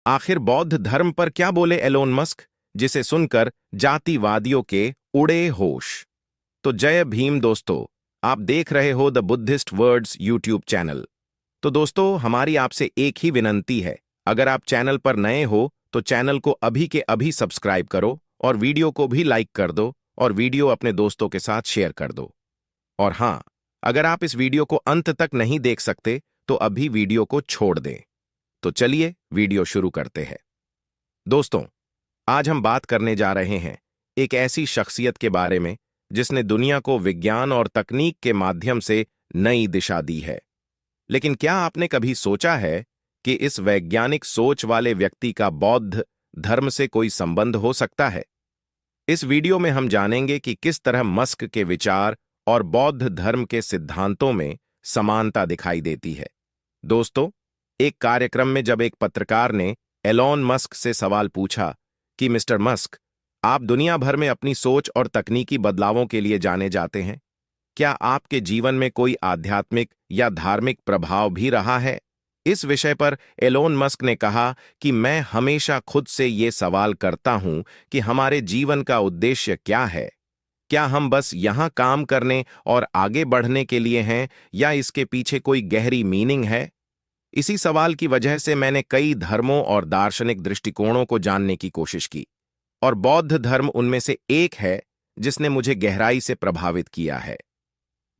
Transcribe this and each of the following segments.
आखिर बौद्ध धर्म पर क्या बोले एलोन मस्क, जिसे सुनकर जातिवादियों के उड़े होश। तो जय भीम दोस्तों, आप देख रहे हो the Buddhist words YouTube channel. तो दोस्तों, हमारी आपसे एक ही विनंती है, अगर आप चैनल पर नए हो तो चैनल को अभी के अभी सब्सक्राइब करो और वीडियो को भी लाइक कर दो और वीडियो अपने दोस्तों के साथ शेयर कर दो। और हाँ, अगर आप इस वीडियो को अंत तक नहीं देख सकते तो अभी वीडियो को छोड़ दें। तो चलिए वीडियो शुरू करते हैं। दोस्तों, आज हम बात करने जा रहे हैं एक ऐसी शख्सियत के बारे में जिसने दुनिया को विज्ञान और तकनीक के माध्यम से नई दिशा दी है। लेकिन क्या आपने कभी सोचा है कि इस वैज्ञानिक सोच वाले व्यक्ति का बौद्ध धर्म से कोई संबंध हो सकता है? इस वीडियो में हम जानेंगे कि किस तरह मस्क के विचार और बौद्ध धर्म के सिद्धांतों में समानता दिखाई देती है। दोस्तों, एक कार्यक्रम में जब एक पत्रकार ने एलोन मस्क से सवाल पूछा कि मिस्टर मस्क, आप दुनिया भर में अपनी सोच और तकनीकी बदलावों के लिए जाने जाते हैं, क्या आपके जीवन में कोई आध्यात्मिक या धार्मिक प्रभाव भी रहा है? इस विषय पर एलोन मस्क ने कहा कि मैं हमेशा खुद से ये सवाल करता हूं कि हमारे जीवन का उद्देश्य क्या है। क्या हम बस यहां काम करने और आगे बढ़ने के लिए हैं या इसके पीछे कोई गहरी मीनिंग है? इसी सवाल की वजह से मैंने कई धर्मों और दार्शनिक दृष्टिकोणों को जानने की कोशिश की, और बौद्ध धर्म उनमें से एक है जिसने मुझे गहराई से प्रभावित किया है।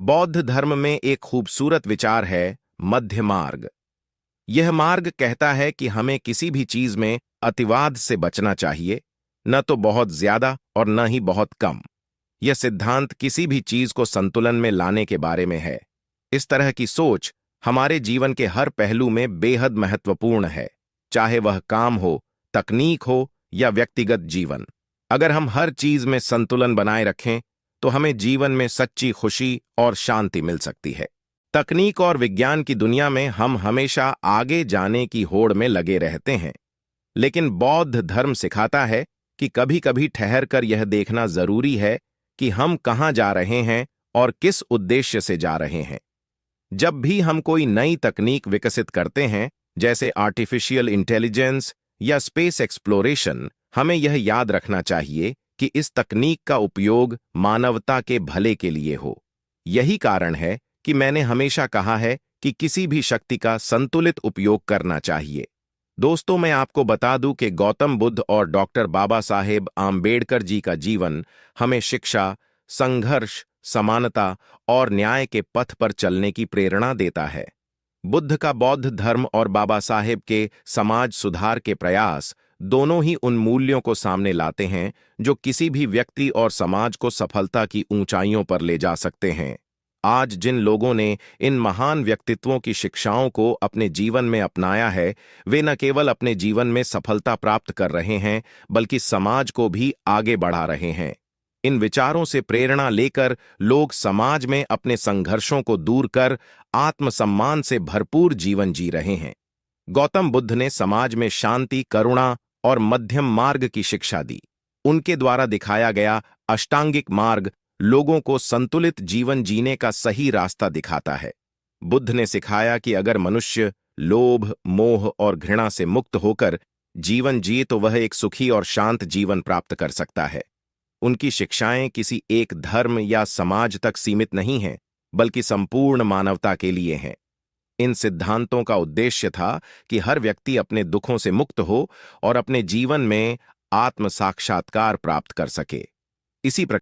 बौद्ध धर्म में एक खूबसूरत विचार है, मध्य मार्ग। यह मार्ग कहता है कि हमें किसी भी चीज में अतिवाद से बचना चाहिए, न तो बहुत ज्यादा और न ही बहुत कम। यह सिद्धांत किसी भी चीज को संतुलन में लाने के बारे में है। इस तरह की सोच हमारे जीवन के हर पहलू में बेहद महत्वपूर्ण है, चाहे वह काम हो, तकनीक हो या व्यक्तिगत जीवन। अगर हम हर चीज में संतुलन बनाए रखें तो हमें जीवन में सच्ची खुशी और शांति मिल सकती है। तकनीक और विज्ञान की दुनिया में हम हमेशा आगे जाने की होड़ में लगे रहते हैं, लेकिन बौद्ध धर्म सिखाता है कि कभी-कभी ठहरकर यह देखना जरूरी है कि हम कहां जा रहे हैं और किस उद्देश्य से जा रहे हैं। जब भी हम कोई नई तकनीक विकसित करते हैं, जैसे आर्टिफिशियल इंटेलिजेंस या स्पेस एक्सप्लोरेशन, हमें यह याद रखना चाहिए कि इस तकनीक का उपयोग मानवता के भले के लिए हो। यही कारण है कि मैंने हमेशा कहा है कि किसी भी शक्ति का संतुलित उपयोग करना चाहिए। दोस्तों, मैं आपको बता दूं कि गौतम बुद्ध और डॉक्टर बाबा साहेब आम्बेडकर जी का जीवन हमें शिक्षा, संघर्ष, समानता और न्याय के पथ पर चलने की प्रेरणा देता है। बुद्ध का बौद्ध धर्म और बाबा साहेब के समाज सुधार के प्रयास दोनों ही उन मूल्यों को सामने लाते हैं जो किसी भी व्यक्ति और समाज को सफलता की ऊंचाइयों पर ले जा सकते हैं। आज जिन लोगों ने इन महान व्यक्तित्वों की शिक्षाओं को अपने जीवन में अपनाया है, वे न केवल अपने जीवन में सफलता प्राप्त कर रहे हैं, बल्कि समाज को भी आगे बढ़ा रहे हैं। इन विचारों से प्रेरणा लेकर लोग समाज में अपने संघर्षों को दूर कर आत्मसम्मान से भरपूर जीवन जी रहे हैं। गौतम बुद्ध ने समाज में शांति, करुणा और मध्यम मार्ग की शिक्षा दी। उनके द्वारा दिखाया गया अष्टांगिक मार्ग लोगों को संतुलित जीवन जीने का सही रास्ता दिखाता है। बुद्ध ने सिखाया कि अगर मनुष्य लोभ, मोह और घृणा से मुक्त होकर जीवन जिए तो वह एक सुखी और शांत जीवन प्राप्त कर सकता है। उनकी शिक्षाएं किसी एक धर्म या समाज तक सीमित नहीं हैं, बल्कि संपूर्ण मानवता के लिए हैं। इन सिद्धांतों का उद्देश्य था कि हर व्यक्ति अपने दुखों से मुक्त हो और अपने जीवन में आत्म साक्षात्कार प्राप्त कर सके। इसी प्रकार